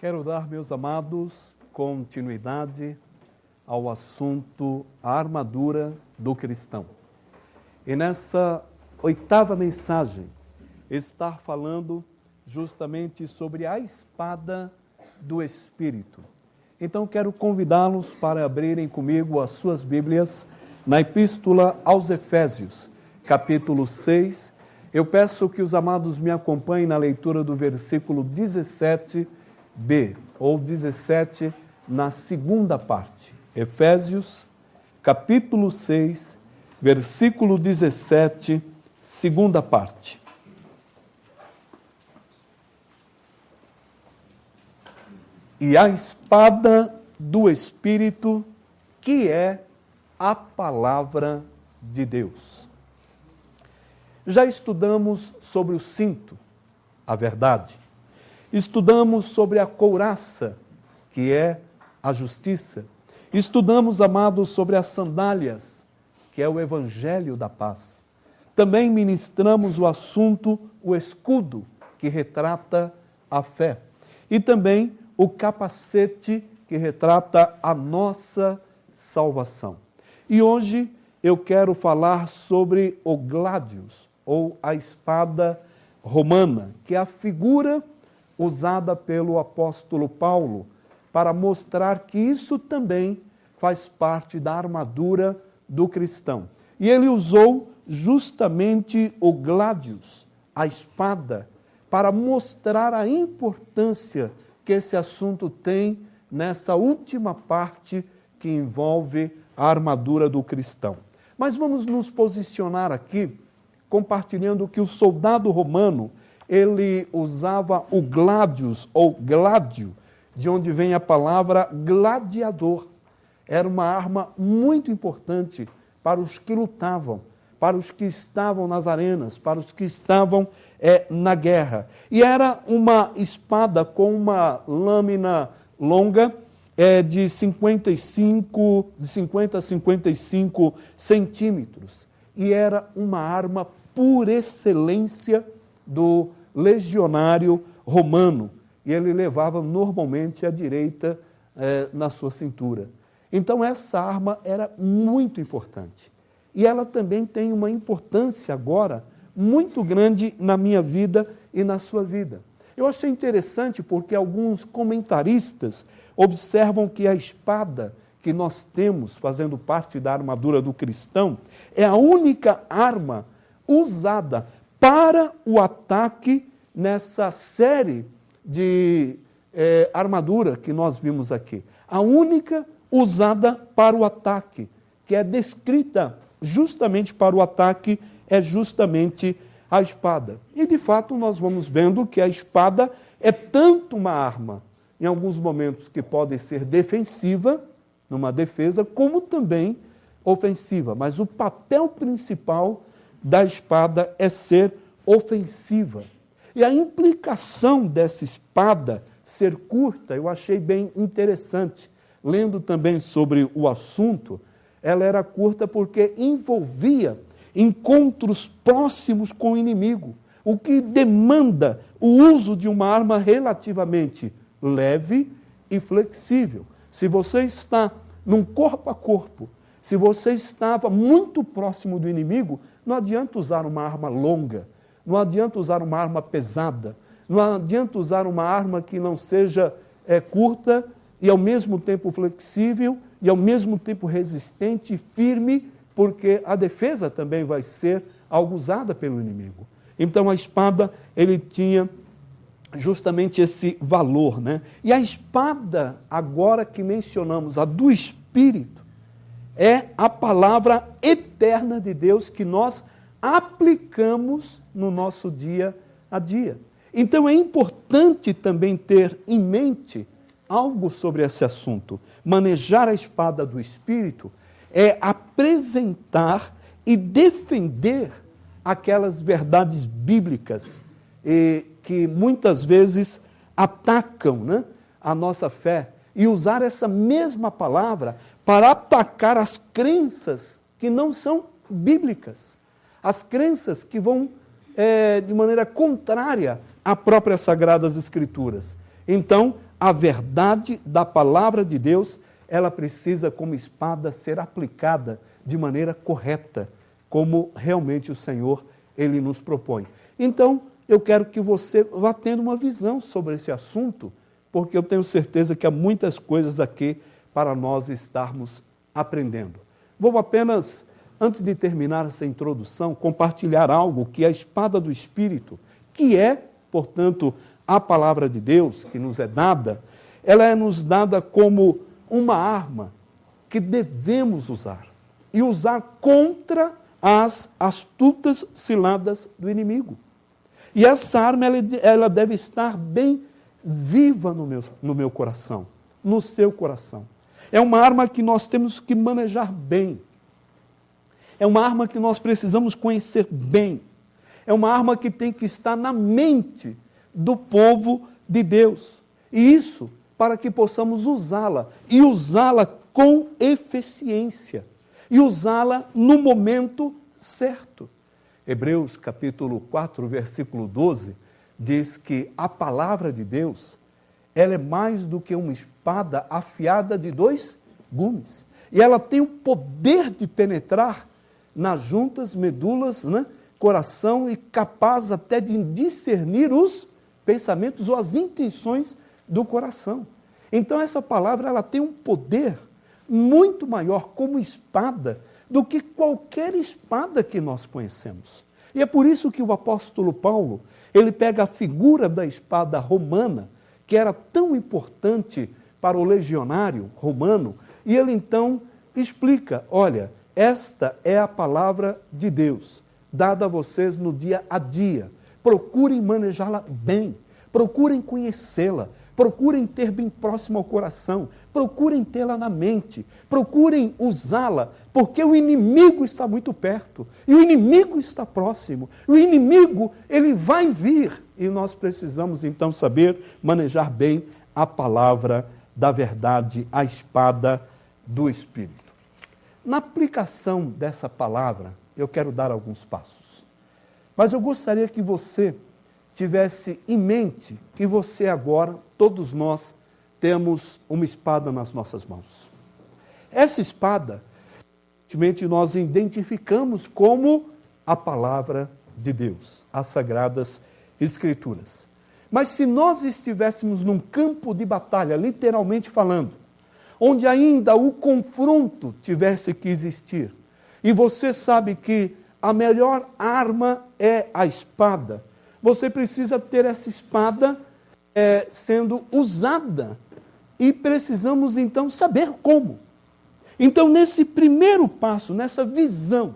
Quero dar, meus amados, continuidade ao assunto a armadura do cristão. E nessa oitava mensagem, estar falando justamente sobre a espada do Espírito. Então, quero convidá-los para abrirem comigo as suas Bíblias na Epístola aos Efésios, capítulo 6. Eu peço que os amados me acompanhem na leitura do versículo 17b, ou 17 na segunda parte. Efésios, capítulo 6, versículo 17, segunda parte. E a espada do Espírito, que é a palavra de Deus. Já estudamos sobre o cinto, a verdade. Estudamos sobre a couraça, que é a justiça. Estudamos, amados, sobre as sandálias, que é o evangelho da paz. Também ministramos o assunto, o escudo, que retrata a fé. E também o capacete, que retrata a nossa salvação. E hoje eu quero falar sobre o gladius, ou a espada romana, que é a figura usada pelo apóstolo Paulo para mostrar que isso também faz parte da armadura do cristão. E ele usou justamente o gladius, a espada, para mostrar a importância que esse assunto tem nessa última parte que envolve a armadura do cristão. Mas vamos nos posicionar aqui, compartilhando que o soldado romano, ele usava o gladius, ou gládio, de onde vem a palavra gladiador. Era uma arma muito importante para os que lutavam, para os que estavam nas arenas, para os que estavam na guerra. E era uma espada com uma lâmina longa de 50 a 55 centímetros. E era uma arma por excelência do legionário romano. E ele levava normalmente à direita na sua cintura. Então essa arma era muito importante. E ela também tem uma importância agora muito grande na minha vida e na sua vida. Eu achei interessante porque alguns comentaristas observam que a espada que nós temos, fazendo parte da armadura do cristão, é a única arma usada para o ataque nessa série de armadura que nós vimos aqui. A única usada para o ataque, que é descrita justamente para o ataque, é justamente a espada. E, de fato, nós vamos vendo que a espada é tanto uma arma, em alguns momentos, que pode ser defensiva, numa defesa, como também ofensiva. Mas o papel principal da espada é ser ofensiva. E a implicação dessa espada ser curta, eu achei bem interessante. Lendo também sobre o assunto, ela era curta porque envolvia encontros próximos com o inimigo, o que demanda o uso de uma arma relativamente leve e flexível. Se você está num corpo a corpo, se você estava muito próximo do inimigo, não adianta usar uma arma longa, não adianta usar uma arma pesada, não adianta usar uma arma que não seja curta e ao mesmo tempo flexível e ao mesmo tempo resistente e firme, porque a defesa também vai ser algo usada pelo inimigo. Então a espada, ele tinha justamente esse valor, né? E a espada, agora que mencionamos, a do Espírito, é a palavra eterna de Deus que nós aplicamos no nosso dia a dia. Então é importante também ter em mente algo sobre esse assunto. Manejar a espada do Espírito é apresentar e defender aquelas verdades bíblicas que muitas vezes atacam, né, a nossa fé, e usar essa mesma palavra para atacar as crenças que não são bíblicas, as crenças que vão de maneira contrária às próprias Sagradas Escrituras. Então, a verdade da palavra de Deus, ela precisa, como espada, ser aplicada de maneira correta, como realmente o Senhor, Ele nos propõe. Então, eu quero que você vá tendo uma visão sobre esse assunto, porque eu tenho certeza que há muitas coisas aqui para nós estarmos aprendendo. Vou apenas, antes de terminar essa introdução, compartilhar algo que é a espada do Espírito, que é, portanto, a palavra de Deus que nos é dada, ela é nos dada como uma arma que devemos usar, e usar contra as astutas ciladas do inimigo. E essa arma, ela deve estar bem viva no meu coração, no seu coração. É uma arma que nós temos que manejar bem. É uma arma que nós precisamos conhecer bem. É uma arma que tem que estar na mente do povo de Deus. E isso para que possamos usá-la, e usá-la com eficiência, e usá-la no momento certo. Hebreus capítulo 4, versículo 12, diz que a palavra de Deus, ela é mais do que uma espada afiada de 2 gumes. E ela tem o poder de penetrar nas juntas, medulas, coração, e capaz até de discernir os pensamentos ou as intenções do coração. Então essa palavra, ela tem um poder muito maior como espada do que qualquer espada que nós conhecemos. E é por isso que o apóstolo Paulo, ele pega a figura da espada romana, que era tão importante para o legionário romano, e ele então explica, olha, esta é a palavra de Deus, dada a vocês no dia a dia. Procurem manejá-la bem, procurem conhecê-la, procurem ter bem próximo ao coração, procurem tê-la na mente, procurem usá-la, porque o inimigo está muito perto, e o inimigo está próximo, o inimigo, ele vai vir, e nós precisamos então saber manejar bem a palavra da verdade, a espada do Espírito. Na aplicação dessa palavra, eu quero dar alguns passos, mas eu gostaria que você tivesse em mente que você agora, todos nós, temos uma espada nas nossas mãos. Essa espada, nós identificamos como a palavra de Deus, as Sagradas Escrituras. Mas se nós estivéssemos num campo de batalha, literalmente falando, onde ainda o confronto tivesse que existir, e você sabe que a melhor arma é a espada, você precisa ter essa espada sendo usada. E precisamos, então, saber como. Então, nesse primeiro passo, nessa visão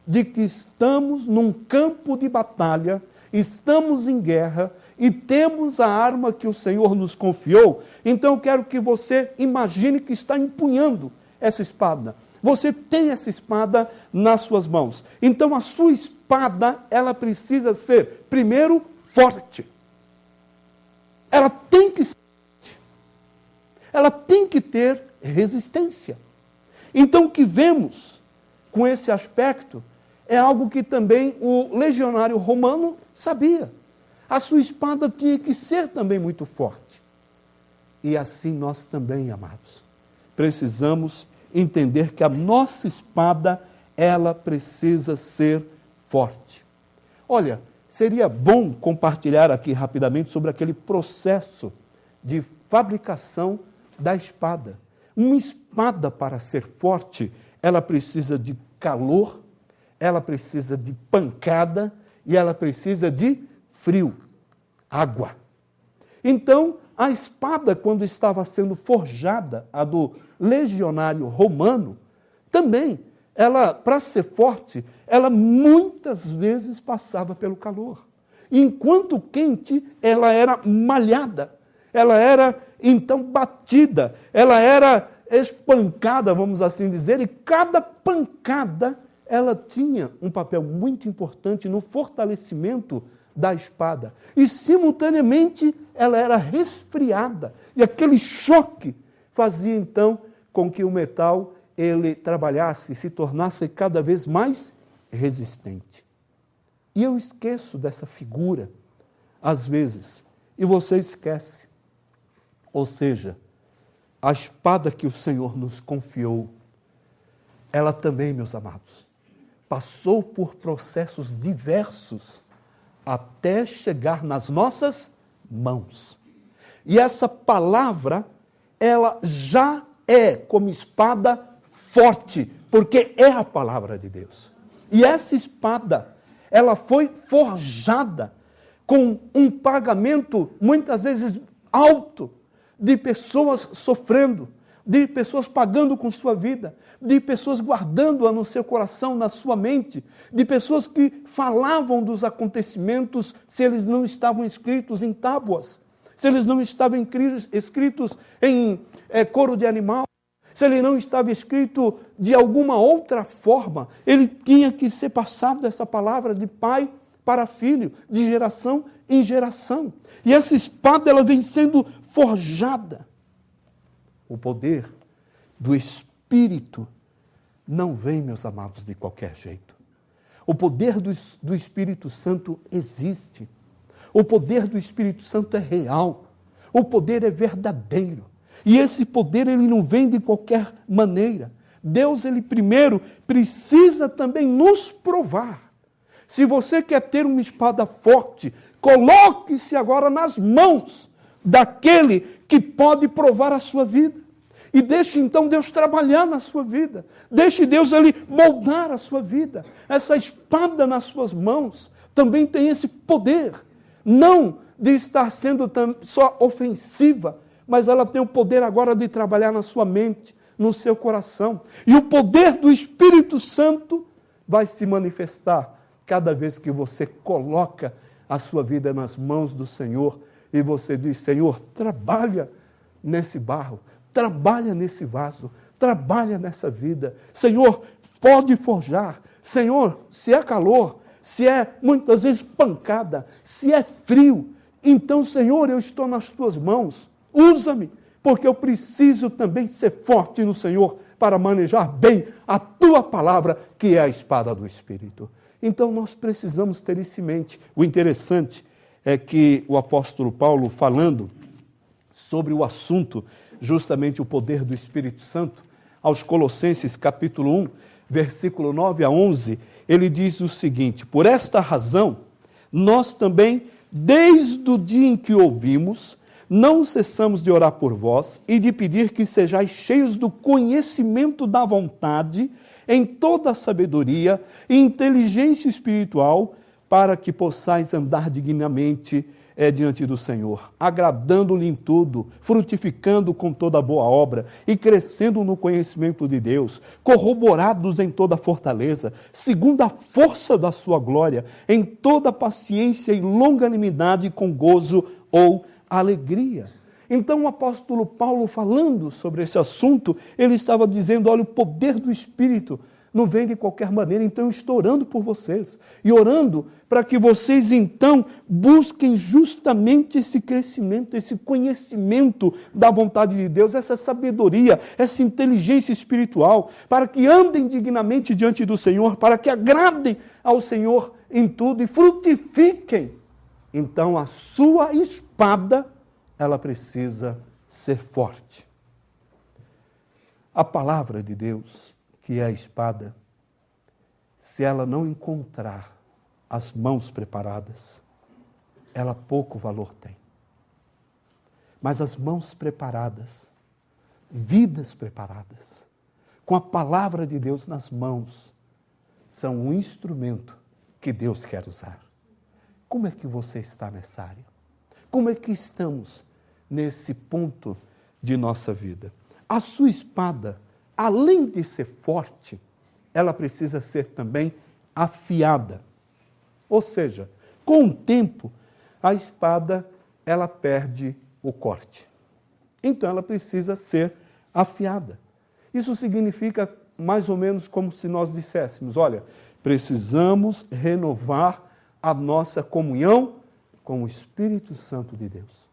de que estamos num campo de batalha, estamos em guerra e temos a arma que o Senhor nos confiou, então eu quero que você imagine que está empunhando essa espada. Você tem essa espada nas suas mãos. Então, a sua espada, ela precisa ser, primeiro, forte. Ela tem que ser forte. Ela tem que ter resistência. Então, o que vemos com esse aspecto é algo que também o legionário romano sabia. A sua espada tinha que ser também muito forte. E assim nós também, amados, precisamos entender que a nossa espada, ela precisa ser forte. Olha, seria bom compartilhar aqui rapidamente sobre aquele processo de fabricação da espada. Uma espada, para ser forte, ela precisa de calor, ela precisa de pancada e ela precisa de frio, água. Então, a espada, quando estava sendo forjada, a do legionário romano, também, ela, para ser forte, ela muitas vezes passava pelo calor. Enquanto quente, ela era malhada, ela era, então, batida, ela era espancada, vamos assim dizer, e cada pancada, ela tinha um papel muito importante no fortalecimento da espada. E, simultaneamente, ela era resfriada. E aquele choque fazia, então, com que o metal ele trabalhasse, se tornasse cada vez mais resistente. E eu esqueço dessa figura, às vezes, e você esquece. Ou seja, a espada que o Senhor nos confiou, ela também, meus amados, passou por processos diversos até chegar nas nossas mãos. E essa palavra, ela já é como espada forte, porque é a palavra de Deus. E essa espada, ela foi forjada com um pagamento, muitas vezes, alto, de pessoas sofrendo, de pessoas pagando com sua vida, de pessoas guardando-a no seu coração, na sua mente, de pessoas que falavam dos acontecimentos se eles não estavam escritos em tábuas, se eles não estavam escritos em couro de animal, se ele não estava escrito de alguma outra forma. Ele tinha que ser passado essa palavra de pai para filho, de geração em geração. E essa espada, ela vem sendo forjada. O poder do Espírito não vem, meus amados, de qualquer jeito. O poder do Espírito Santo existe. O poder do Espírito Santo é real. O poder é verdadeiro. E esse poder, ele não vem de qualquer maneira. Deus, ele primeiro precisa também nos provar. Se você quer ter uma espada forte, coloque-se agora nas mãos daquele que pode provar a sua vida. E deixe então Deus trabalhar na sua vida. Deixe Deus ali moldar a sua vida. Essa espada nas suas mãos também tem esse poder. Não de estar sendo só ofensiva, mas ela tem o poder agora de trabalhar na sua mente, no seu coração. E o poder do Espírito Santo vai se manifestar cada vez que você coloca a sua vida nas mãos do Senhor e você diz: Senhor, trabalha nesse barro, trabalha nesse vaso, trabalha nessa vida. Senhor, pode forjar. Senhor, se é calor, se é muitas vezes pancada, se é frio, então, Senhor, eu estou nas tuas mãos. Usa-me, porque eu preciso também ser forte no Senhor para manejar bem a tua palavra, que é a espada do Espírito. Então, nós precisamos ter isso em mente. O interessante é que o apóstolo Paulo, falando sobre o assunto, justamente o poder do Espírito Santo, aos Colossenses capítulo 1, versículo 9 a 11, ele diz o seguinte: por esta razão, nós também, desde o dia em que ouvimos, não cessamos de orar por vós e de pedir que sejais cheios do conhecimento da vontade, em toda a sabedoria e inteligência espiritual, para que possais andar dignamente diante do Senhor, agradando-lhe em tudo, frutificando com toda boa obra e crescendo no conhecimento de Deus, corroborados em toda fortaleza, segundo a força da sua glória, em toda paciência e longanimidade, com gozo ou alegria. Então o apóstolo Paulo, falando sobre esse assunto, ele estava dizendo: olha, o poder do Espírito não vem de qualquer maneira, então eu estou orando por vocês, e orando para que vocês então busquem justamente esse crescimento, esse conhecimento da vontade de Deus, essa sabedoria, essa inteligência espiritual, para que andem dignamente diante do Senhor, para que agradem ao Senhor em tudo e frutifiquem. Então a sua espada, ela precisa ser forte. A palavra de Deus, que é a espada, se ela não encontrar as mãos preparadas, ela pouco valor tem. Mas as mãos preparadas, vidas preparadas, com a palavra de Deus nas mãos, são um instrumento que Deus quer usar. Como é que você está nessa área? Como é que estamos nesse ponto de nossa vida? A sua espada, além de ser forte, ela precisa ser também afiada. Ou seja, com o tempo, a espada, ela perde o corte. Então, ela precisa ser afiada. Isso significa mais ou menos como se nós disséssemos: olha, precisamos renovar a nossa comunhão com o Espírito Santo de Deus.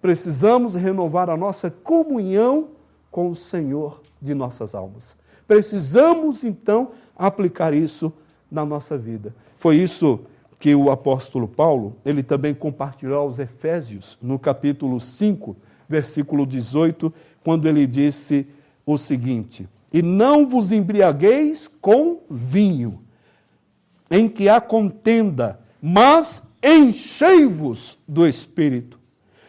Precisamos renovar a nossa comunhão com o Senhor de nossas almas. Precisamos, então, aplicar isso na nossa vida. Foi isso que o apóstolo Paulo, ele também compartilhou aos Efésios, no capítulo 5, versículo 18, quando ele disse o seguinte: e não vos embriagueis com vinho, em que há contenda, mas enchei-vos do Espírito,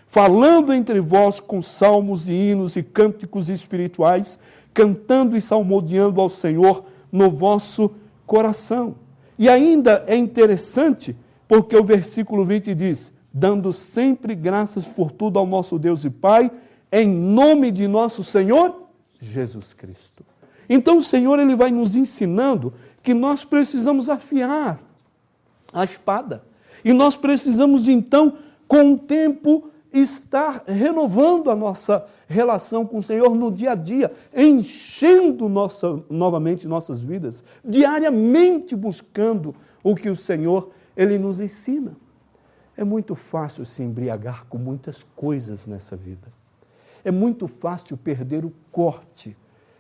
falando entre vós com salmos e hinos e cânticos espirituais, cantando e salmodiando ao Senhor no vosso coração. E ainda é interessante, porque o versículo 20 diz: dando sempre graças por tudo ao nosso Deus e Pai, em nome de nosso Senhor Jesus Cristo. Então o Senhor ele vai nos ensinando que nós precisamos afiar a espada. E nós precisamos então, com o tempo, estar renovando a nossa relação com o Senhor no dia a dia, enchendo novamente nossas vidas, diariamente buscando o que o Senhor ele nos ensina. É muito fácil se embriagar com muitas coisas nessa vida. É muito fácil perder o corte,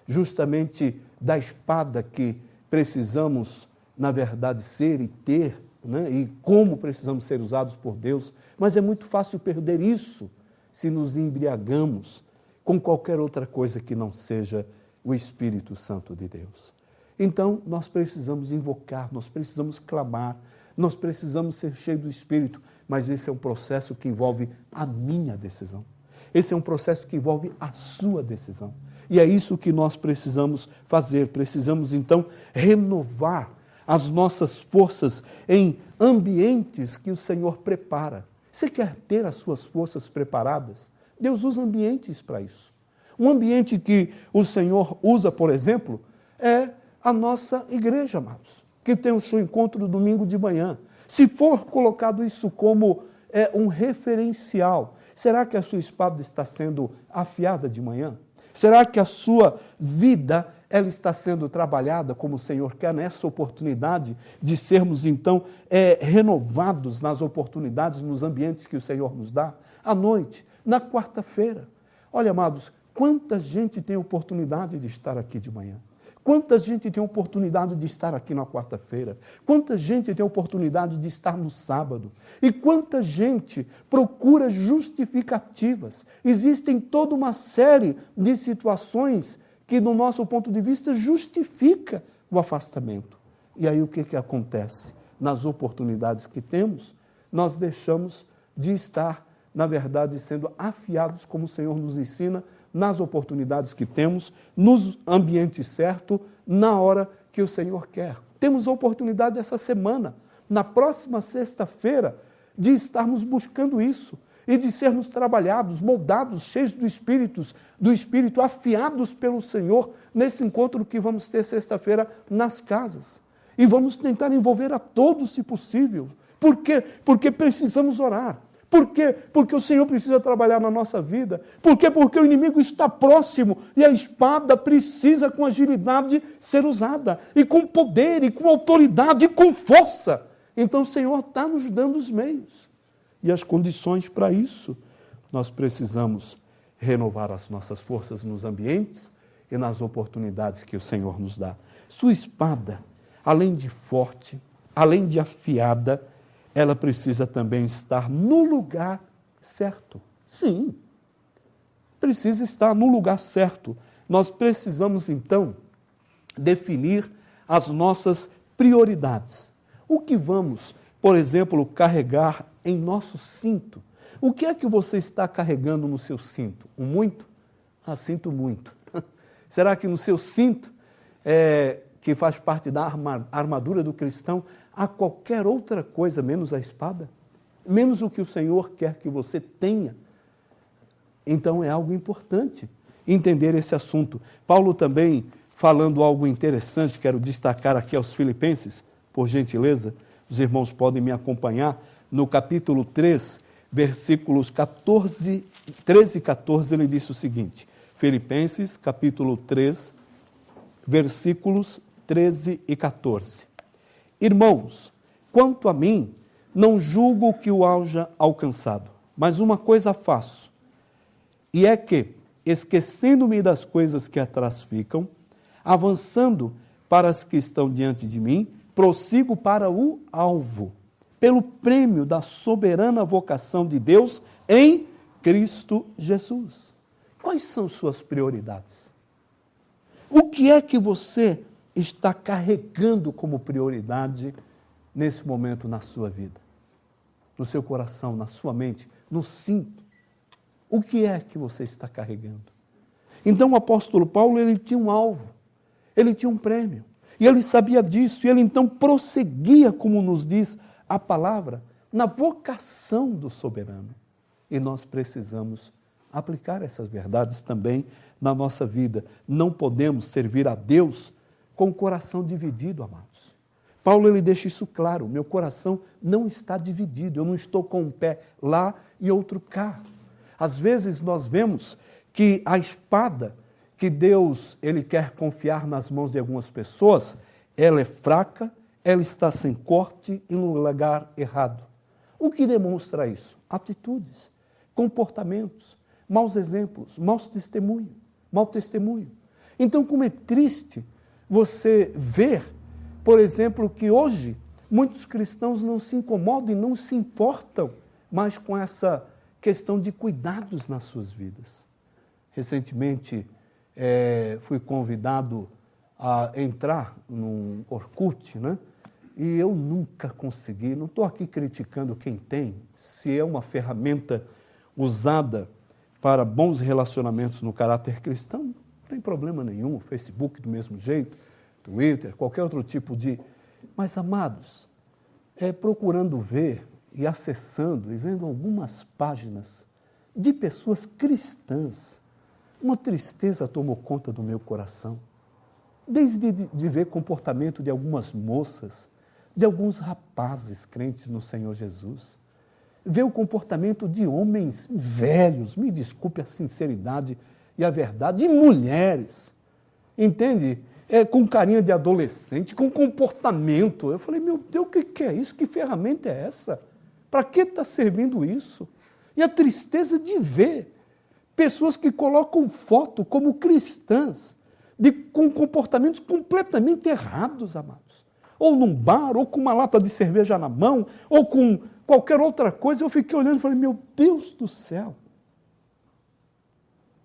justamente da espada que precisamos, na verdade, ser e ter, né? E como precisamos ser usados por Deus. Mas é muito fácil perder isso se nos embriagamos com qualquer outra coisa que não seja o Espírito Santo de Deus. Então, nós precisamos invocar, nós precisamos clamar, nós precisamos ser cheios do Espírito, mas esse é um processo que envolve a minha decisão. Esse é um processo que envolve a sua decisão. E é isso que nós precisamos fazer. Precisamos, então, renovar as nossas forças em ambientes que o Senhor prepara. Você quer ter as suas forças preparadas? Deus usa ambientes para isso. Um ambiente que o Senhor usa, por exemplo, é a nossa igreja, amados, que tem o seu encontro no domingo de manhã. Se for colocado isso como um referencial, será que a sua espada está sendo afiada de manhã? Será que a sua vida ela está sendo trabalhada como o Senhor quer nessa oportunidade de sermos, então, renovados nas oportunidades, nos ambientes que o Senhor nos dá? À noite, na quarta-feira. Olha, amados, quanta gente tem oportunidade de estar aqui de manhã? Quanta gente tem oportunidade de estar aqui na quarta-feira? Quanta gente tem oportunidade de estar no sábado? E quanta gente procura justificativas? Existem toda uma série de situações que, do nosso ponto de vista, justifica o afastamento. E aí o que acontece? Nas oportunidades que temos, nós deixamos de estar, na verdade, sendo afiados, como o Senhor nos ensina, nas oportunidades que temos, nos ambientes certos, na hora que o Senhor quer. Temos a oportunidade essa semana, na próxima sexta-feira, de estarmos buscando isso e de sermos trabalhados, moldados, cheios do Espírito, afiados pelo Senhor, nesse encontro que vamos ter sexta-feira nas casas. E vamos tentar envolver a todos, se possível. Por quê? Porque precisamos orar. Por quê? Porque o Senhor precisa trabalhar na nossa vida. Por quê? Porque o inimigo está próximo e a espada precisa, com agilidade, ser usada. E com poder, e com autoridade, e com força. Então o Senhor está nos dando os meios e as condições para isso. Nós precisamos renovar as nossas forças nos ambientes e nas oportunidades que o Senhor nos dá. Sua espada, além de forte, além de afiada, ela precisa também estar no lugar certo. Sim, precisa estar no lugar certo. Nós precisamos, então, definir as nossas prioridades. O que vamos, por exemplo, carregar em nosso cinto? O que é que você está carregando no seu cinto? Um muito? Ah, sinto muito. Será que no seu cinto, que faz parte da armadura do cristão, há qualquer outra coisa menos a espada? Menos o que o Senhor quer que você tenha? Então é algo importante entender esse assunto. Paulo também, falando algo interessante, quero destacar aqui aos Filipenses, por gentileza, os irmãos podem me acompanhar, no capítulo 3, versículos 13 e 14, ele disse o seguinte, Filipenses, capítulo 3, versículos 13 e 14. Irmãos, quanto a mim, não julgo que o haja alcançado, mas uma coisa faço, e é que, esquecendo-me das coisas que atrás ficam, avançando para as que estão diante de mim, prossigo para o alvo, pelo prêmio da soberana vocação de Deus em Cristo Jesus. Quais são suas prioridades? O que é que você está carregando como prioridade nesse momento na sua vida? No seu coração, na sua mente, no cinto. O que é que você está carregando? Então o apóstolo Paulo, ele tinha um alvo, ele tinha um prêmio, e ele sabia disso, e ele então prosseguia, como nos diz a palavra, na vocação do soberano. E nós precisamos aplicar essas verdades também na nossa vida. Não podemos servir a Deus com o coração dividido, amados. Paulo, ele deixa isso claro, meu coração não está dividido, eu não estou com um pé lá e outro cá. Às vezes nós vemos que a espada que Deus ele quer confiar nas mãos de algumas pessoas, ela é fraca, ela está sem corte e no lugar errado. O que demonstra isso? Atitudes, comportamentos, maus exemplos, mau testemunho. Então, como é triste você ver, por exemplo, que hoje muitos cristãos não se incomodam e não se importam mais com essa questão de cuidados nas suas vidas. Recentemente, fui convidado a entrar num Orkut, né? E eu nunca consegui, não estou aqui criticando quem tem, se é uma ferramenta usada para bons relacionamentos no caráter cristão, não tem problema nenhum, Facebook do mesmo jeito, Twitter, qualquer outro tipo de... Mas, amados, procurando ver e acessando e vendo algumas páginas de pessoas cristãs, uma tristeza tomou conta do meu coração. Desde de ver comportamento de algumas moças, de alguns rapazes crentes no Senhor Jesus, ver o comportamento de homens velhos, me desculpe a sinceridade e a verdade, de mulheres, entende? Com carinha de adolescente, com comportamento. Eu falei, meu Deus, o que é isso? Que ferramenta é essa? Para que está servindo isso? E a tristeza de ver pessoas que colocam foto como cristãs, com comportamentos completamente errados, amados. Ou num bar, ou com uma lata de cerveja na mão, ou com qualquer outra coisa. Eu fiquei olhando e falei, meu Deus do céu,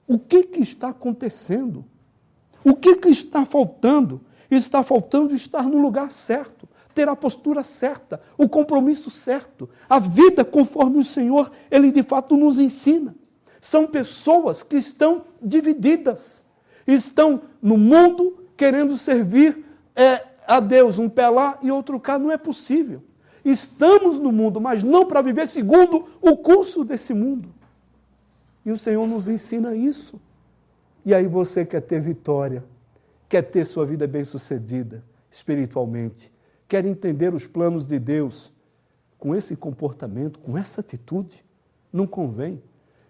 o que está acontecendo? O que está faltando? Está faltando estar no lugar certo, ter a postura certa, o compromisso certo, a vida conforme o Senhor, Ele de fato nos ensina. São pessoas que estão divididas, estão no mundo querendo servir a Deus, um pé lá e outro cá, não é possível. Estamos no mundo, mas não para viver segundo o curso desse mundo. E o Senhor nos ensina isso. E aí você quer ter vitória, quer ter sua vida bem-sucedida espiritualmente, quer entender os planos de Deus com esse comportamento, com essa atitude, não convém.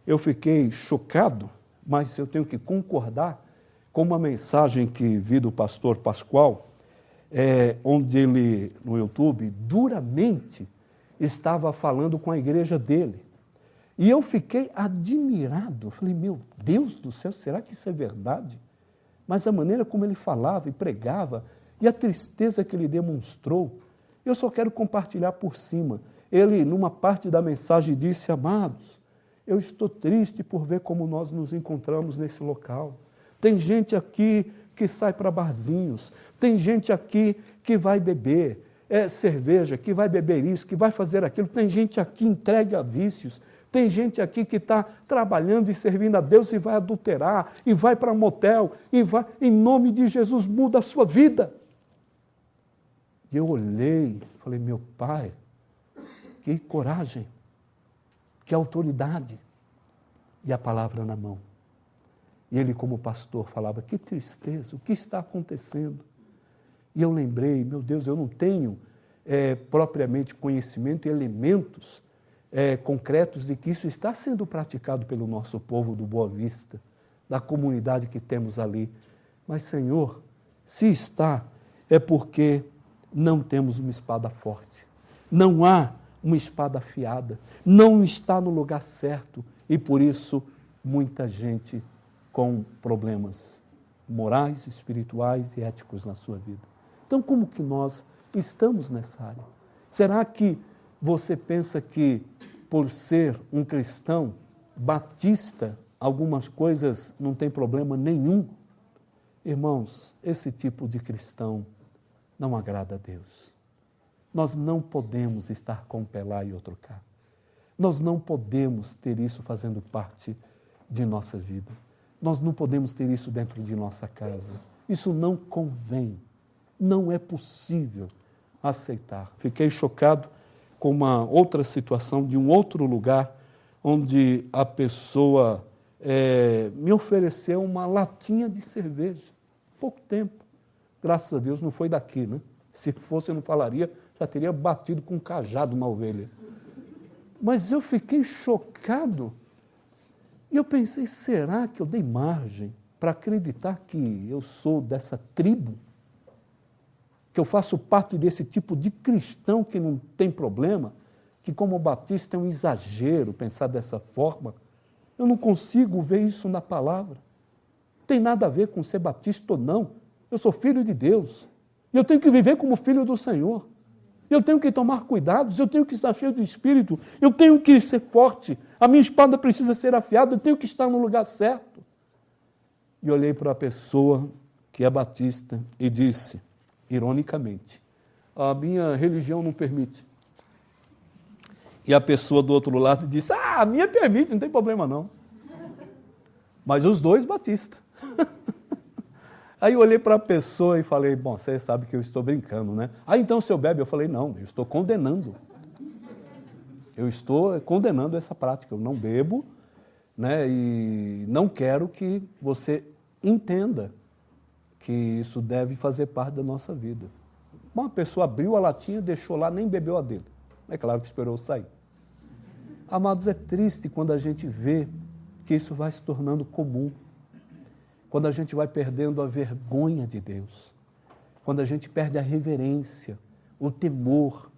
Eu fiquei chocado, mas eu tenho que concordar com uma mensagem que vi do pastor Pascoal, onde ele, no YouTube, duramente estava falando com a igreja dele. E eu fiquei admirado. Falei, meu Deus do céu, será que isso é verdade? Mas a maneira como ele falava e pregava, e a tristeza que ele demonstrou, eu só quero compartilhar por cima. Ele, numa parte da mensagem, disse, amados, eu estou triste por ver como nós nos encontramos nesse local. Tem gente aqui que sai para barzinhos, tem gente aqui que vai beber cerveja, que vai beber isso, que vai fazer aquilo, tem gente aqui entregue a vícios, tem gente aqui que está trabalhando e servindo a Deus e vai adulterar, e vai para motel, e vai, em nome de Jesus, muda a sua vida. E eu olhei, falei, meu Pai, que coragem, que autoridade, e a palavra na mão. E ele, como pastor, falava, que tristeza, o que está acontecendo? E eu lembrei, meu Deus, eu não tenho propriamente conhecimento e elementos concretos de que isso está sendo praticado pelo nosso povo do Boa Vista, da comunidade que temos ali. Mas, Senhor, se está, é porque não temos uma espada forte. Não há uma espada afiada. Não está no lugar certo. E, por isso, muita gente com problemas morais, espirituais e éticos na sua vida. Então, como que nós estamos nessa área? Será que você pensa que, por ser um cristão, batista, algumas coisas não tem problema nenhum. Irmãos, esse tipo de cristão não agrada a Deus. Nós não podemos estar com um pé lá e outro cá. Nós não podemos ter isso fazendo parte de nossa vida. Nós não podemos ter isso dentro de nossa casa. Isso não convém. Não é possível aceitar. Fiquei chocado com uma outra situação de um outro lugar, onde a pessoa me ofereceu uma latinha de cerveja. Pouco tempo. Graças a Deus não foi daqui, né? Se fosse, eu não falaria, já teria batido com um cajado na ovelha. Mas eu fiquei chocado. E eu pensei, será que eu dei margem para acreditar que eu sou dessa tribo? Que eu faço parte desse tipo de cristão que não tem problema? Que como batista é um exagero pensar dessa forma? Eu não consigo ver isso na palavra. Não tem nada a ver com ser batista ou não. Eu sou filho de Deus. E eu tenho que viver como filho do Senhor. Eu tenho que tomar cuidados, eu tenho que estar cheio do Espírito, eu tenho que ser forte, a minha espada precisa ser afiada, eu tenho que estar no lugar certo. E olhei para a pessoa que é batista e disse, ironicamente, a minha religião não permite. E a pessoa do outro lado disse, a minha permite, não tem problema não. Mas os dois batistas. Aí eu olhei para a pessoa e falei, bom, você sabe que eu estou brincando, né? Então o senhor bebe? Eu falei, não, eu estou condenando. Eu estou condenando essa prática, eu não bebo, né? E não quero que você entenda que isso deve fazer parte da nossa vida. Uma pessoa abriu a latinha, deixou lá, nem bebeu a dele. É claro que esperou sair. Amados, é triste quando a gente vê que isso vai se tornando comum. Quando a gente vai perdendo a vergonha de Deus, quando a gente perde a reverência, o temor,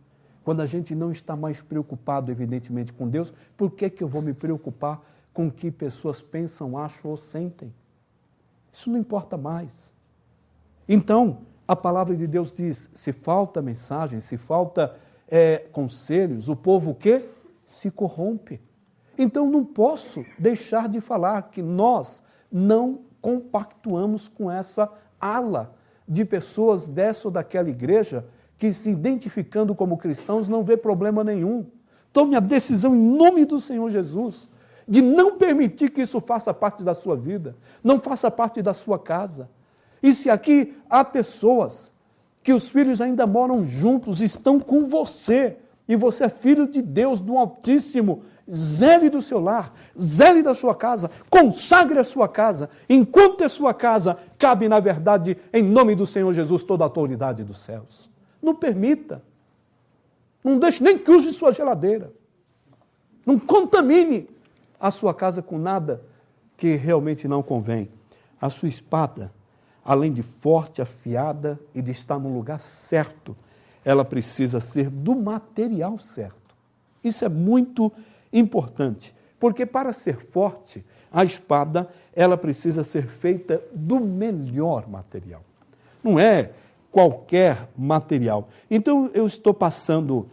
quando a gente não está mais preocupado, evidentemente, com Deus, por que eu vou me preocupar com o que pessoas pensam, acham ou sentem? Isso não importa mais. Então, a palavra de Deus diz, se falta mensagem, se falta conselhos, o povo o quê? Se corrompe. Então, não posso deixar de falar que nós não compactuamos com essa ala de pessoas dessa ou daquela igreja que, se identificando como cristãos, não vê problema nenhum. Tome a decisão em nome do Senhor Jesus de não permitir que isso faça parte da sua vida, não faça parte da sua casa. E se aqui há pessoas que os filhos ainda moram juntos, estão com você, e você é filho de Deus, do Altíssimo, zele do seu lar, zele da sua casa, consagre a sua casa. Enquanto é sua casa, cabe, na verdade, em nome do Senhor Jesus, toda a autoridade dos céus. Não permita. Não deixe nem que use sua geladeira. Não contamine a sua casa com nada que realmente não convém. A sua espada, além de forte, afiada e de estar no lugar certo, ela precisa ser do material certo. Isso é muito importante, porque para ser forte, a espada, ela precisa ser feita do melhor material. Não é qualquer material. Então, eu estou passando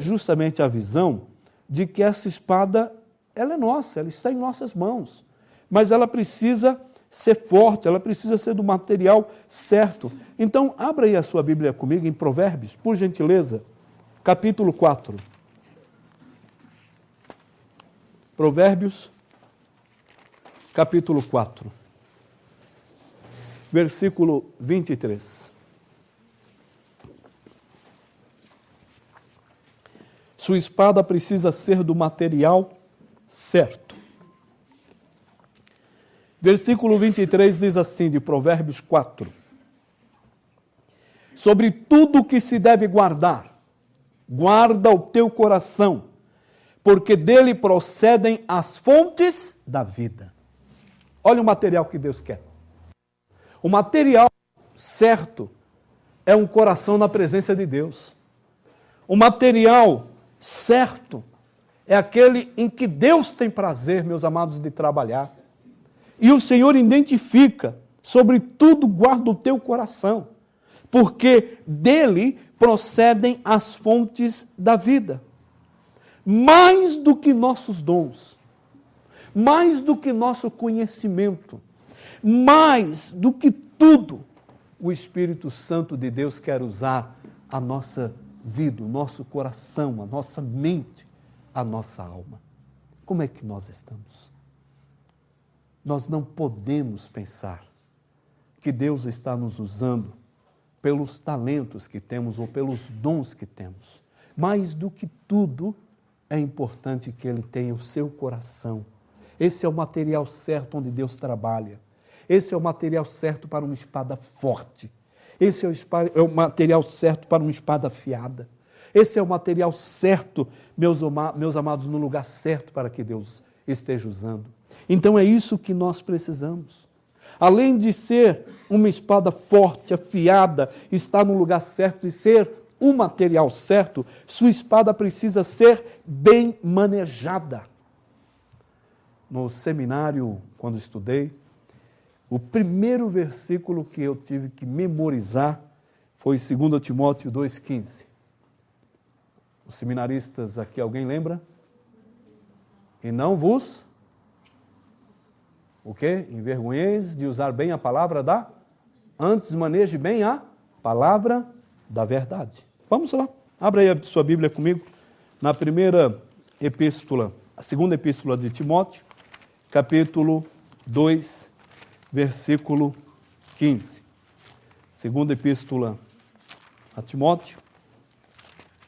justamente a visão de que essa espada, ela é nossa, ela está em nossas mãos, mas ela precisa ser forte, ela precisa ser do material certo. Então, abra aí a sua Bíblia comigo em Provérbios, por gentileza, capítulo 4. Provérbios, capítulo 4, versículo 23. Sua espada precisa ser do material certo. Versículo 23 diz assim, de Provérbios 4. Sobre tudo que se deve guardar, guarda o teu coração, porque dele procedem as fontes da vida. Olha o material que Deus quer. O material certo é um coração na presença de Deus. O material certo é aquele em que Deus tem prazer, meus amados, de trabalhar. E o Senhor identifica, sobretudo guarda o teu coração, porque dele procedem as fontes da vida. Mais do que nossos dons, mais do que nosso conhecimento, mais do que tudo, o Espírito Santo de Deus quer usar a nossa vida, o nosso coração, a nossa mente, a nossa alma. Como é que nós estamos? Nós não podemos pensar que Deus está nos usando pelos talentos que temos ou pelos dons que temos. Mais do que tudo, é importante que Ele tenha o seu coração. Esse é o material certo onde Deus trabalha. Esse é o material certo para uma espada forte. Esse é o material certo para uma espada afiada. Esse é o material certo, meus amados, no lugar certo para que Deus esteja usando. Então é isso que nós precisamos. Além de ser uma espada forte, afiada, estar no lugar certo e ser o material certo, sua espada precisa ser bem manejada. No seminário, quando estudei, o primeiro versículo que eu tive que memorizar foi 2 Timóteo 2,15. Os seminaristas aqui, alguém lembra? E não vos... O quê? Envergonheis de usar bem a palavra antes maneje bem a palavra da verdade. Vamos lá. Abra aí a sua Bíblia comigo. Na primeira epístola, a segunda epístola de Timóteo, capítulo 2, versículo 15. Segunda epístola a Timóteo,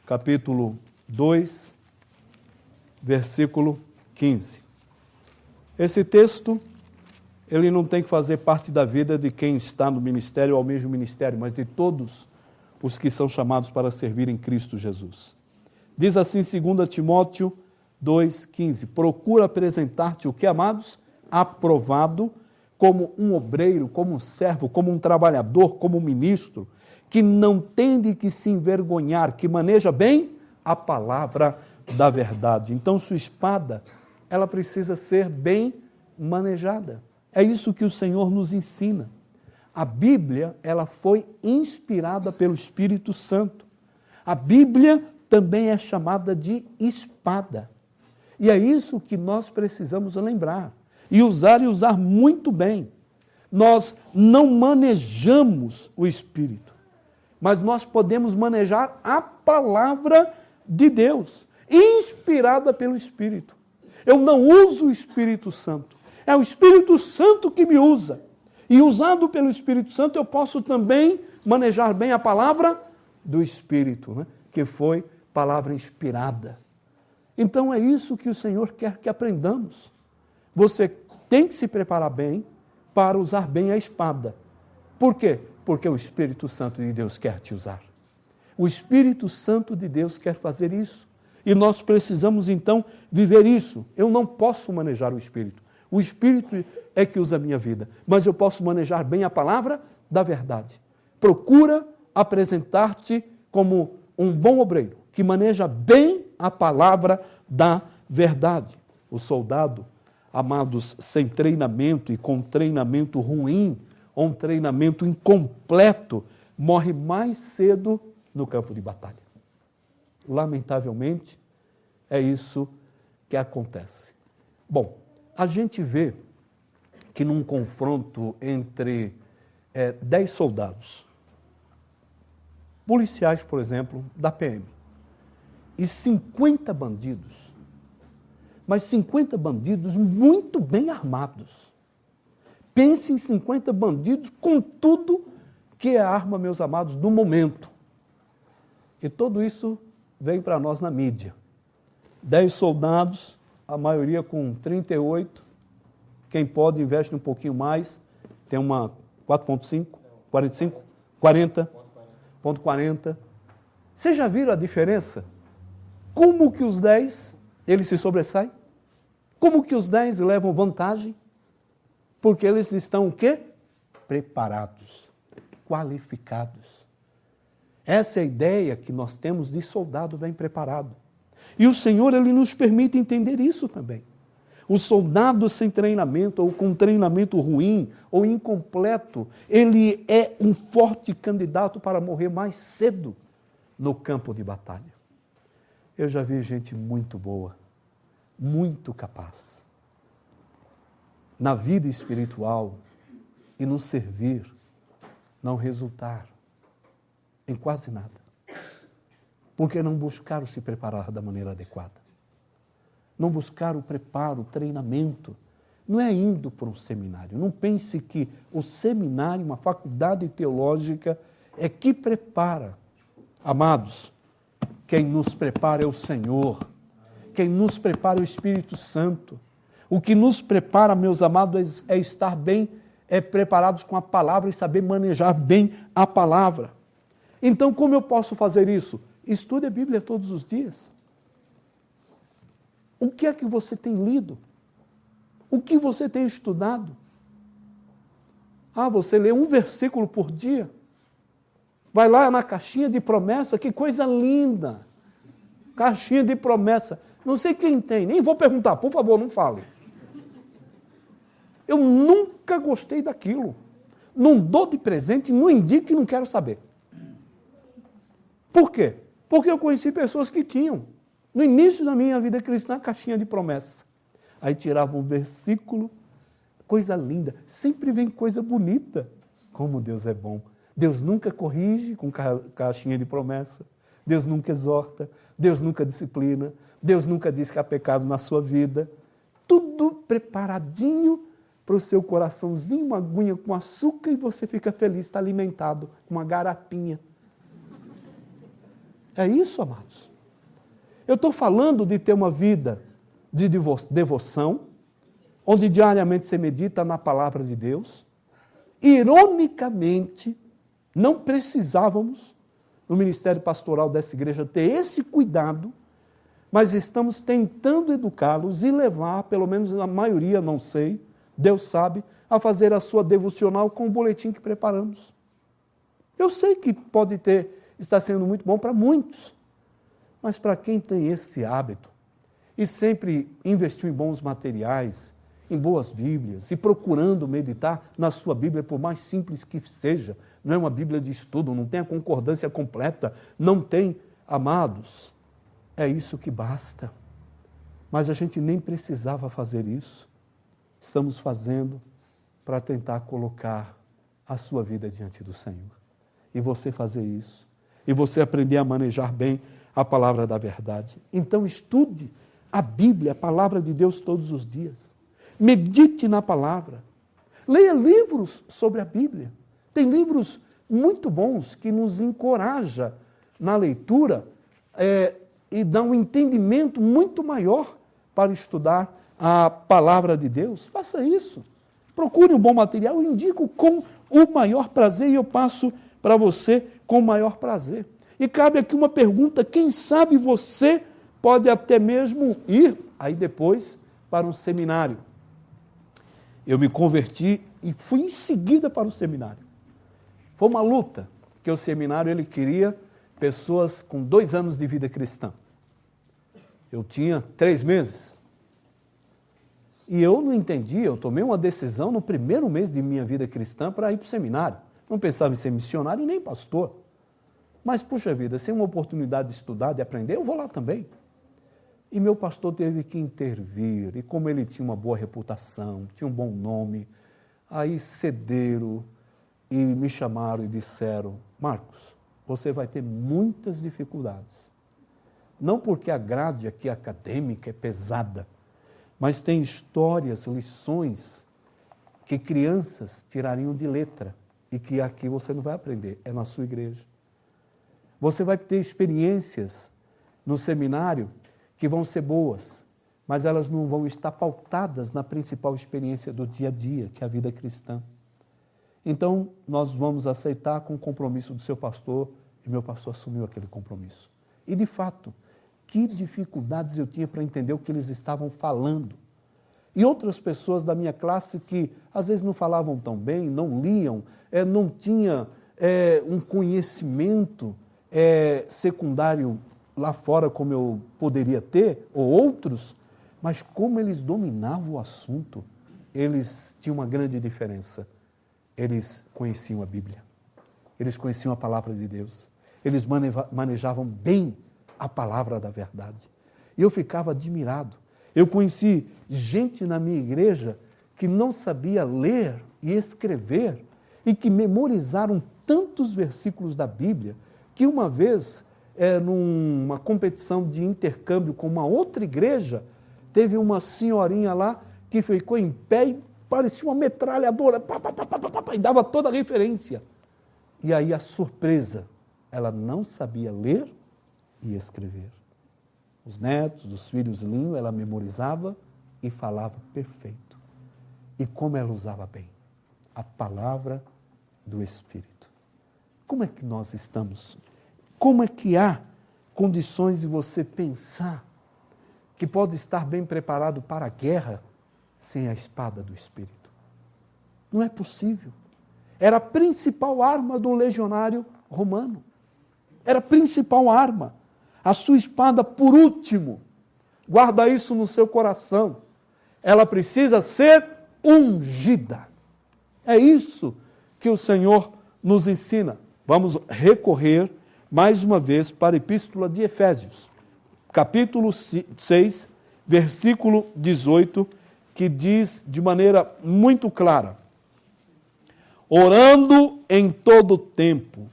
capítulo 2, versículo 15. Esse texto, ele não tem que fazer parte da vida de quem está no ministério ou ao mesmo ministério, mas de todos os que são chamados para servir em Cristo Jesus. Diz assim 2 Timóteo 2,15, procura apresentar-te o que, amados? Aprovado, como um obreiro, como um servo, como um trabalhador, como um ministro, que não tem de que se envergonhar, que maneja bem a palavra da verdade. Então, sua espada, ela precisa ser bem manejada. É isso que o Senhor nos ensina. A Bíblia, ela foi inspirada pelo Espírito Santo. A Bíblia também é chamada de espada. E é isso que nós precisamos lembrar. E usar muito bem. Nós não manejamos o Espírito, mas nós podemos manejar a palavra de Deus, inspirada pelo Espírito. Eu não uso o Espírito Santo. É o Espírito Santo que me usa. E usado pelo Espírito Santo, eu posso também manejar bem a palavra do Espírito, né? Que foi palavra inspirada. Então é isso que o Senhor quer que aprendamos. Você tem que se preparar bem para usar bem a espada. Por quê? Porque o Espírito Santo de Deus quer te usar. O Espírito Santo de Deus quer fazer isso. E nós precisamos, então, viver isso. Eu não posso manejar o Espírito. O Espírito é que usa a minha vida. Mas eu posso manejar bem a palavra da verdade. Procura apresentar-te como um bom obreiro, que maneja bem a palavra da verdade. O soldado, amados, sem treinamento e com treinamento ruim, ou um treinamento incompleto, morre mais cedo no campo de batalha. Lamentavelmente, é isso que acontece. Bom, a gente vê que num confronto entre 10 soldados, policiais, por exemplo, da PM, e 50 bandidos, mas 50 bandidos muito bem armados. Pense em 50 bandidos com tudo que é arma, meus amados, do momento. E tudo isso vem para nós na mídia. 10 soldados, a maioria com 38, quem pode investe um pouquinho mais, tem uma 4.5, 45, 40.40. Vocês já viram a diferença? Como que os 10, eles se sobressaem? Como que os 10 levam vantagem? Porque eles estão o quê? Preparados, qualificados. Essa é a ideia que nós temos de soldado bem preparado. E o Senhor, Ele nos permite entender isso também. O soldado sem treinamento, ou com treinamento ruim, ou incompleto, ele é um forte candidato para morrer mais cedo no campo de batalha. Eu já vi gente muito boa, muito capaz, na vida espiritual e no servir não resultar em quase nada. Porque não buscaram se preparar da maneira adequada. Não buscaram o preparo, o treinamento. Não é indo para um seminário. Não pense que o seminário, uma faculdade teológica, é que prepara. Amados, quem nos prepara é o Senhor. Quem nos prepara é o Espírito Santo. O que nos prepara, meus amados, é estar bem preparados com a palavra e saber manejar bem a palavra. Então, como eu posso fazer isso? Estude a Bíblia todos os dias. O que é que você tem lido? O que você tem estudado? Você lê um versículo por dia? Vai lá na caixinha de promessa, que coisa linda! Caixinha de promessa. Não sei quem tem, nem vou perguntar, por favor, não fale. Eu nunca gostei daquilo. Não dou de presente, não indico e não quero saber. Por quê? Porque eu conheci pessoas que tinham, no início da minha vida cristã, caixinha de promessa. Aí tiravam um versículo, coisa linda. Sempre vem coisa bonita. Como Deus é bom. Deus nunca corrige com caixinha de promessa. Deus nunca exorta. Deus nunca disciplina. Deus nunca diz que há pecado na sua vida. Tudo preparadinho para o seu coraçãozinho, uma aguinha com açúcar e você fica feliz, está alimentado com uma garapinha. É isso, amados. Eu estou falando de ter uma vida de devoção, onde diariamente você medita na palavra de Deus. Ironicamente, não precisávamos, no ministério pastoral dessa igreja, ter esse cuidado, mas estamos tentando educá-los e levar, pelo menos a maioria, não sei, Deus sabe, a fazer a sua devocional com o boletim que preparamos. Eu sei que está sendo muito bom para muitos, mas para quem tem esse hábito e sempre investiu em bons materiais, em boas Bíblias e procurando meditar na sua Bíblia, por mais simples que seja, não é uma Bíblia de estudo, não tem a concordância completa, não tem, amados, é isso que basta. Mas a gente nem precisava fazer isso. Estamos fazendo para tentar colocar a sua vida diante do Senhor. E você fazer isso. E você aprender a manejar bem a palavra da verdade. Então estude a Bíblia, a palavra de Deus todos os dias. Medite na palavra. Leia livros sobre a Bíblia. Tem livros muito bons que nos encorajam na leitura e dão um entendimento muito maior para estudar a palavra de Deus. Faça isso. Procure um bom material, eu indico com o maior prazer e eu passo para você com o maior prazer. E cabe aqui uma pergunta, quem sabe você pode até mesmo ir, aí depois, para um seminário. Eu me converti e fui em seguida para o seminário. Foi uma luta, porque o seminário ele queria pessoas com 2 anos de vida cristã. Eu tinha 3 meses. E eu não entendi, eu tomei uma decisão no primeiro mês de minha vida cristã para ir para o seminário. Não pensava em ser missionário e nem pastor. Mas, puxa vida, sem uma oportunidade de estudar, de aprender, eu vou lá também. E meu pastor teve que intervir. E como ele tinha uma boa reputação, tinha um bom nome, aí cederam e me chamaram e disseram, Marcos, você vai ter muitas dificuldades. Não porque a grade aqui acadêmica é pesada, mas tem histórias, lições que crianças tirariam de letra e que aqui você não vai aprender, é na sua igreja. Você vai ter experiências no seminário que vão ser boas, mas elas não vão estar pautadas na principal experiência do dia a dia, que é a vida cristã. Então, nós vamos aceitar com o compromisso do seu pastor, e meu pastor assumiu aquele compromisso. E, de fato, que dificuldades eu tinha para entender o que eles estavam falando. E outras pessoas da minha classe que, às vezes, não falavam tão bem, não liam, não tinha um conhecimento secundário lá fora como eu poderia ter, ou outros, mas como eles dominavam o assunto, eles tinham uma grande diferença. Eles conheciam a Bíblia, eles conheciam a palavra de Deus, eles manejavam bem a palavra da verdade. E eu ficava admirado. Eu conheci gente na minha igreja que não sabia ler e escrever e que memorizaram tantos versículos da Bíblia que uma vez, numa competição de intercâmbio com uma outra igreja, teve uma senhorinha lá que ficou em pé e parecia uma metralhadora, e dava toda a referência. E aí a surpresa, ela não sabia ler e escrever. Os netos, os filhos linhos, ela memorizava e falava perfeito. E como ela usava bem a palavra do Espírito. Como é que nós estamos? Como é que há condições de você pensar que pode estar bem preparado para a guerra sem a espada do Espírito? Não é possível. Era a principal arma do legionário romano. Era a principal arma. A sua espada, por último, guarda isso no seu coração. Ela precisa ser ungida. É isso que o Senhor nos ensina. Vamos recorrer mais uma vez para a Epístola de Efésios, capítulo 6, versículo 18, que diz de maneira muito clara: orando em todo tempo,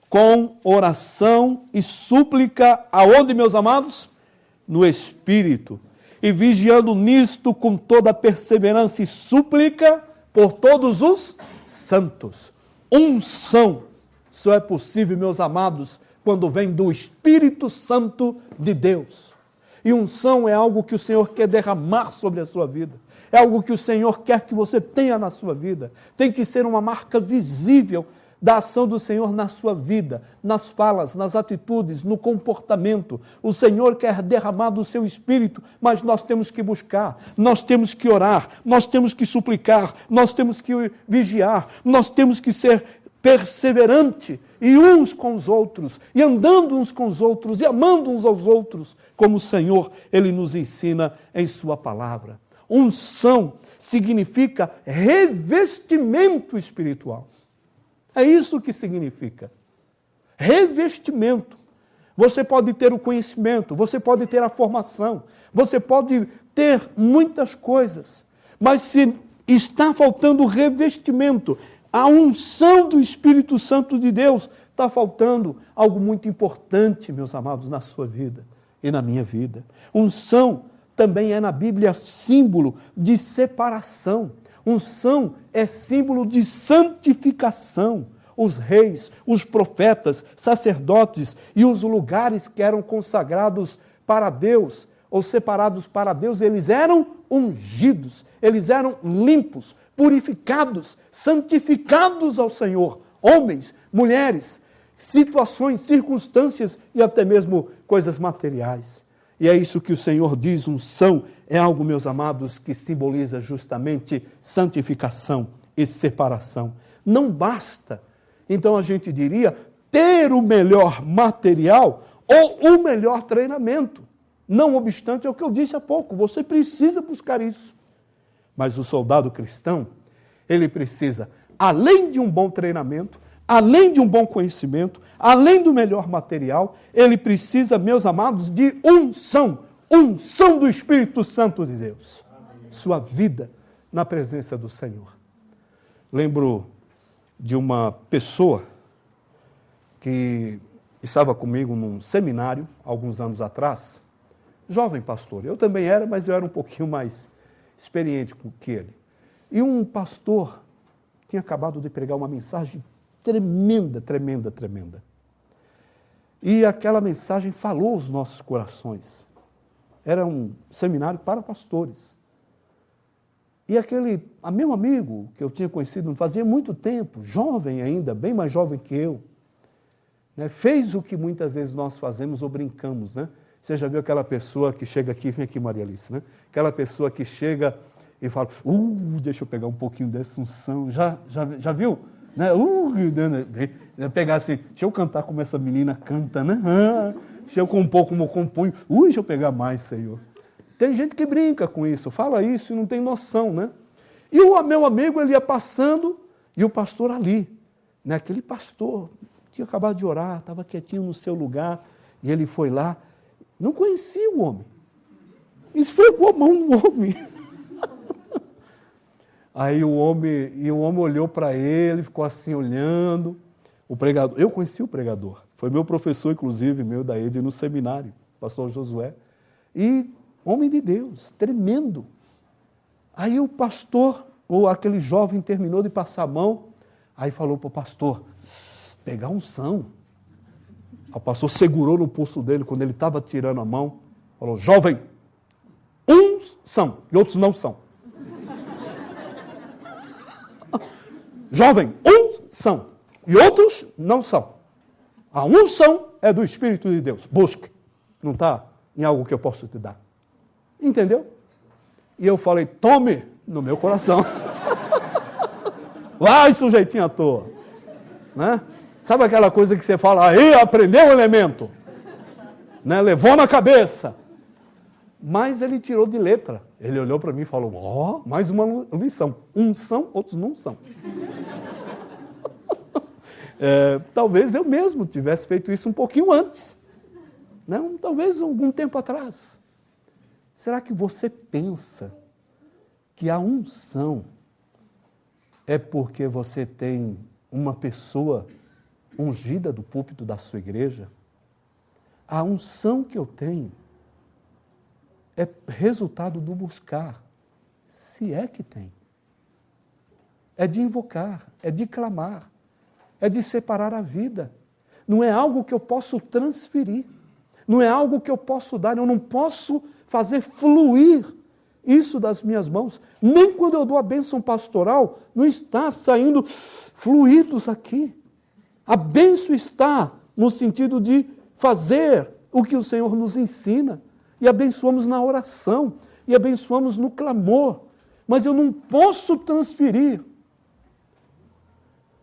com oração e súplica, aonde, meus amados? No Espírito, e vigiando nisto com toda perseverança e súplica por todos os santos. Unção só é possível, meus amados, quando vem do Espírito Santo de Deus. E unção é algo que o Senhor quer derramar sobre a sua vida. É algo que o Senhor quer que você tenha na sua vida. Tem que ser uma marca visível da ação do Senhor na sua vida, nas falas, nas atitudes, no comportamento. O Senhor quer derramar do seu Espírito, mas nós temos que buscar, nós temos que orar, nós temos que suplicar, nós temos que vigiar, nós temos que ser perseverante e uns com os outros, e andando uns com os outros, e amando uns aos outros, como o Senhor, Ele nos ensina em sua palavra. Unção significa revestimento espiritual. É isso que significa. Revestimento. Você pode ter o conhecimento, você pode ter a formação, você pode ter muitas coisas, mas se está faltando revestimento, a unção do Espírito Santo de Deus, está faltando algo muito importante, meus amados, na sua vida e na minha vida. Unção também é na Bíblia símbolo de separação. Unção é símbolo de santificação. Os reis, os profetas, sacerdotes e os lugares que eram consagrados para Deus, ou separados para Deus, eles eram ungidos, eles eram limpos, purificados, santificados ao Senhor. Homens, mulheres, situações, circunstâncias e até mesmo coisas materiais. E é isso que o Senhor diz, unção é algo, meus amados, que simboliza justamente santificação e separação. Não basta, então a gente diria, ter o melhor material ou o melhor treinamento. Não obstante, é o que eu disse há pouco, você precisa buscar isso. Mas o soldado cristão, ele precisa, além de um bom treinamento, além de um bom conhecimento, além do melhor material, ele precisa, meus amados, de unção. Unção do Espírito Santo de Deus. Amém. Sua vida na presença do Senhor. Lembro de uma pessoa que estava comigo num seminário, alguns anos atrás, jovem pastor. Eu também era, mas eu era um pouquinho mais experiente que ele. E um pastor tinha acabado de pregar uma mensagem tremenda, tremenda, tremenda. E aquela mensagem falou aos nossos corações. Era um seminário para pastores. E meu amigo, que eu tinha conhecido não fazia muito tempo, jovem ainda, bem mais jovem que eu, né, fez o que muitas vezes nós fazemos ou brincamos, né? Você já viu aquela pessoa que chega aqui, vem aqui, Maria Alice, né? Aquela pessoa que chega e fala, deixa eu pegar um pouquinho dessa unção, já viu? Né? Pegar assim, deixa eu cantar como essa menina canta, né? Deixa eu compor como eu componho, deixa eu pegar mais, Senhor. Tem gente que brinca com isso, fala isso e não tem noção, né? E o meu amigo, ele ia passando, e o pastor ali, né? Aquele pastor, tinha acabado de orar, estava quietinho no seu lugar, e ele foi lá, não conhecia o homem, esfregou a mão no homem. Aí o homem olhou para ele, ficou assim olhando. O pregador, eu conheci o pregador, foi meu professor, inclusive, meu da ED no seminário, pastor Josué. E homem de Deus, tremendo. Aí o pastor, ou aquele jovem, terminou de passar a mão, aí falou para o pastor, pegar unção. O pastor segurou no pulso dele quando ele estava tirando a mão, falou, jovem, uns são e outros não são. Jovem, uns são e outros não são. A unção é do Espírito de Deus. Busque. Não está em algo que eu posso te dar. Entendeu? E eu falei, tome no meu coração. Vai, sujeitinho à toa. Né? Sabe aquela coisa que você fala, aí, aprendeu o elemento. Né? Levou na cabeça. Mas ele tirou de letra. Ele olhou para mim e falou, ó, mais uma lição. Uns são, outros não são. Talvez eu mesmo tivesse feito isso um pouquinho antes. Né? Talvez algum tempo atrás. Será que você pensa que a unção é porque você tem uma pessoa ungida do púlpito da sua igreja? A unção que eu tenho é resultado do buscar, se é que tem. É de invocar, é de clamar, é de separar a vida. Não é algo que eu posso transferir, não é algo que eu posso dar, eu não posso fazer fluir isso das minhas mãos. Nem quando eu dou a bênção pastoral, não está saindo fluidos aqui. A bênção está no sentido de fazer o que o Senhor nos ensina. E abençoamos na oração, e abençoamos no clamor. Mas eu não posso transferir.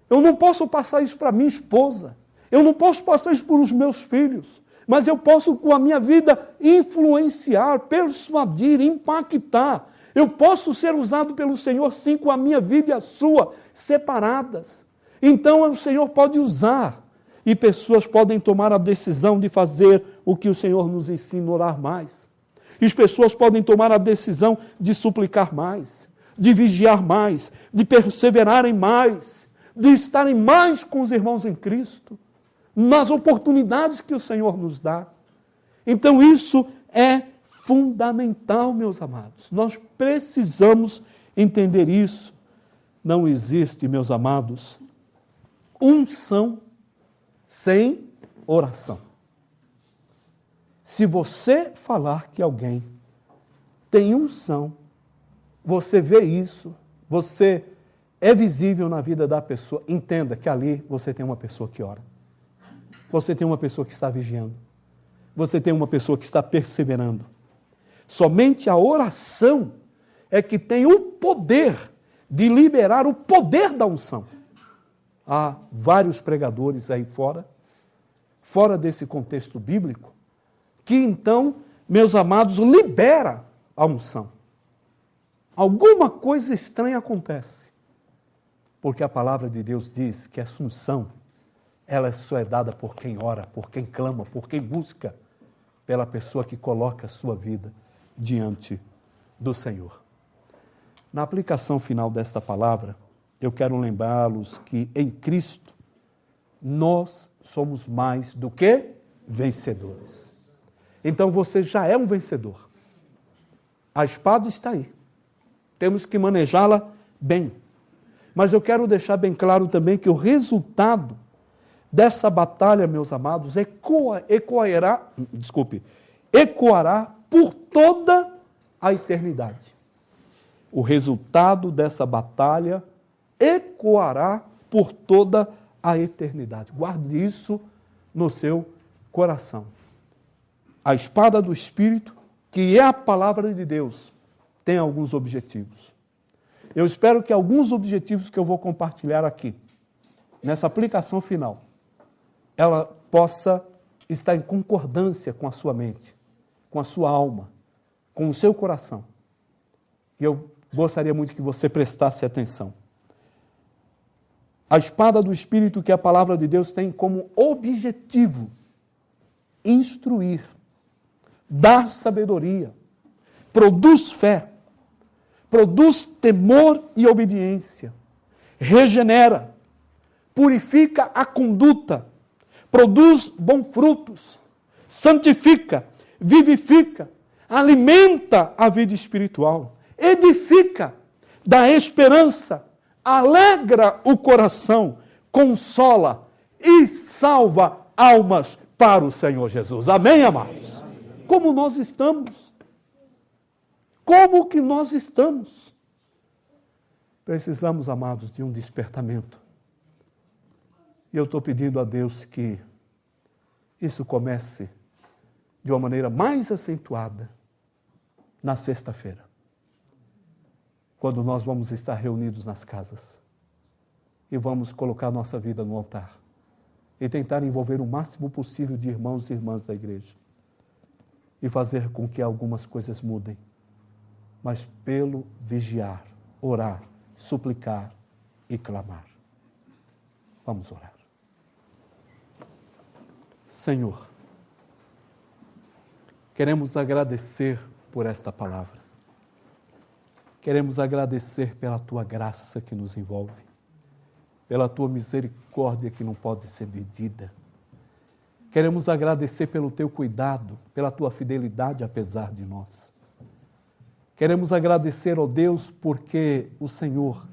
Eu não posso passar isso para minha esposa. Eu não posso passar isso para os meus filhos. Mas eu posso, com a minha vida, influenciar, persuadir, impactar. Eu posso ser usado pelo Senhor, sim, com a minha vida e a sua separadas. Então, o Senhor pode usar. E pessoas podem tomar a decisão de fazer o que o Senhor nos ensina a orar mais. E as pessoas podem tomar a decisão de suplicar mais, de vigiar mais, de perseverarem mais, de estarem mais com os irmãos em Cristo, nas oportunidades que o Senhor nos dá. Então isso é fundamental, meus amados. Nós precisamos entender isso. Não existe, meus amados, unção sem oração. Se você falar que alguém tem unção, você vê isso, você é visível na vida da pessoa, entenda que ali você tem uma pessoa que ora. Você tem uma pessoa que está vigiando. Você tem uma pessoa que está perseverando. Somente a oração é que tem o poder de liberar o poder da unção. Há vários pregadores aí fora desse contexto bíblico, que então, meus amados, libera a unção. Alguma coisa estranha acontece, porque a palavra de Deus diz que essa unção, ela só é dada por quem ora, por quem clama, por quem busca, pela pessoa que coloca a sua vida diante do Senhor. Na aplicação final desta palavra, eu quero lembrá-los que em Cristo nós somos mais do que vencedores. Então você já é um vencedor. A espada está aí. Temos que manejá-la bem. Mas eu quero deixar bem claro também que o resultado dessa batalha, meus amados, ecoará por toda a eternidade. O resultado dessa batalha ecoará por toda a eternidade. Guarde isso no seu coração. A espada do Espírito, que é a palavra de Deus, tem alguns objetivos. Eu espero que alguns objetivos que eu vou compartilhar aqui, nessa aplicação final, ela possa estar em concordância com a sua mente, com a sua alma, com o seu coração. E eu gostaria muito que você prestasse atenção. A espada do Espírito, que a palavra de Deus tem como objetivo instruir, dar sabedoria, produz fé, produz temor e obediência, regenera, purifica a conduta, produz bons frutos, santifica, vivifica, alimenta a vida espiritual, edifica, dá esperança, alegra o coração, consola e salva almas para o Senhor Jesus. Amém, amados? Como nós estamos? Como que nós estamos? Precisamos, amados, de um despertamento. E eu estou pedindo a Deus que isso comece de uma maneira mais acentuada na sexta-feira, quando nós vamos estar reunidos nas casas e vamos colocar nossa vida no altar e tentar envolver o máximo possível de irmãos e irmãs da igreja e fazer com que algumas coisas mudem, mas pelo vigiar, orar, suplicar e clamar. Vamos orar. Senhor, queremos agradecer por esta palavra. Queremos agradecer pela Tua graça que nos envolve, pela Tua misericórdia que não pode ser medida. Queremos agradecer pelo Teu cuidado, pela Tua fidelidade apesar de nós. Queremos agradecer, ó Deus, porque o Senhor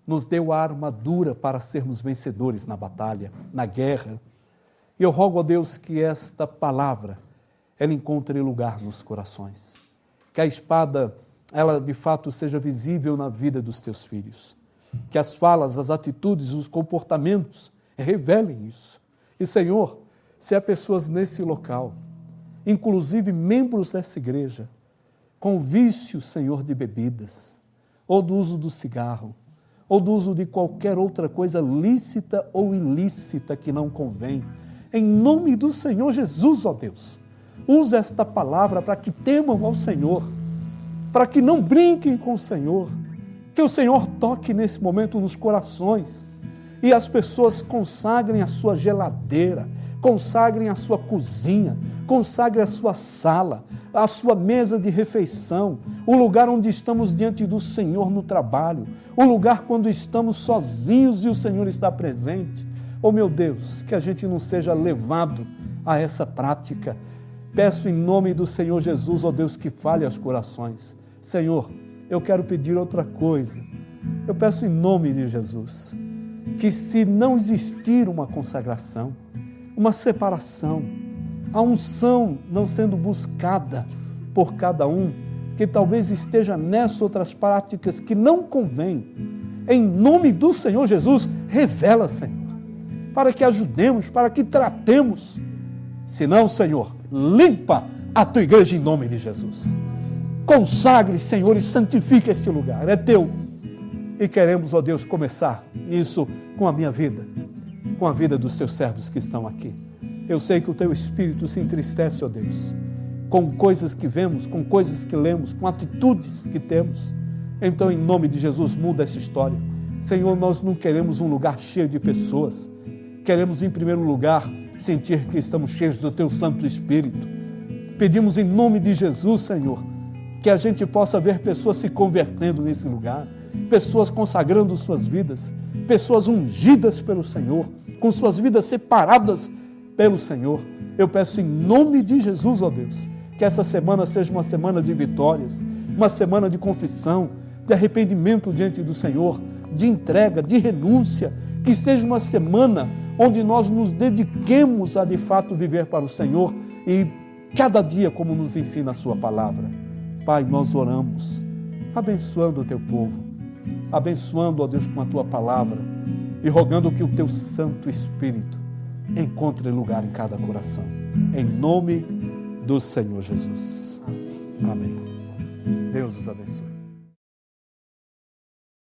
nos deu a armadura para sermos vencedores na batalha, na guerra. E eu rogo, ó Deus, que esta palavra, ela encontre lugar nos corações. Que a espada, ela de fato seja visível na vida dos Teus filhos. Que as falas, as atitudes, os comportamentos revelem isso. E, Senhor, se há pessoas nesse local, inclusive membros dessa igreja, com vício, Senhor, de bebidas, ou do uso do cigarro, ou do uso de qualquer outra coisa lícita ou ilícita que não convém, em nome do Senhor Jesus, ó Deus, usa esta palavra para que temam ao Senhor, para que não brinquem com o Senhor, que o Senhor toque nesse momento nos corações e as pessoas consagrem a sua geladeira, consagrem a sua cozinha, consagrem a sua sala, a sua mesa de refeição, o lugar onde estamos diante do Senhor no trabalho, o lugar quando estamos sozinhos e o Senhor está presente. Oh meu Deus, que a gente não seja levado a essa prática. Peço em nome do Senhor Jesus, ó Deus, que fale aos corações. Senhor, eu quero pedir outra coisa. Eu peço em nome de Jesus, que se não existir uma consagração, uma separação, a unção não sendo buscada por cada um, que talvez esteja nessas outras práticas que não convém, em nome do Senhor Jesus, revela, Senhor, para que ajudemos, para que tratemos. Se não, Senhor, limpa a Tua igreja em nome de Jesus. Consagre, Senhor, e santifique este lugar, é Teu. E queremos, ó Deus, começar isso com a minha vida, com a vida dos Teus servos que estão aqui. Eu sei que o Teu Espírito se entristece, ó Deus, com coisas que vemos, com coisas que lemos, com atitudes que temos. Então, em nome de Jesus, muda essa história. Senhor, nós não queremos um lugar cheio de pessoas. Queremos, em primeiro lugar, sentir que estamos cheios do Teu Santo Espírito. Pedimos em nome de Jesus, Senhor, que a gente possa ver pessoas se convertendo nesse lugar, pessoas consagrando suas vidas, pessoas ungidas pelo Senhor, com suas vidas separadas pelo Senhor. Eu peço em nome de Jesus, ó Deus, que essa semana seja uma semana de vitórias, uma semana de confissão, de arrependimento diante do Senhor, de entrega, de renúncia, que seja uma semana onde nós nos dediquemos a de fato viver para o Senhor e cada dia como nos ensina a Sua palavra. Pai, nós oramos, abençoando o Teu povo, abençoando, ó Deus, com a Tua palavra e rogando que o Teu Santo Espírito encontre lugar em cada coração. Em nome do Senhor Jesus. Amém. Deus os abençoe.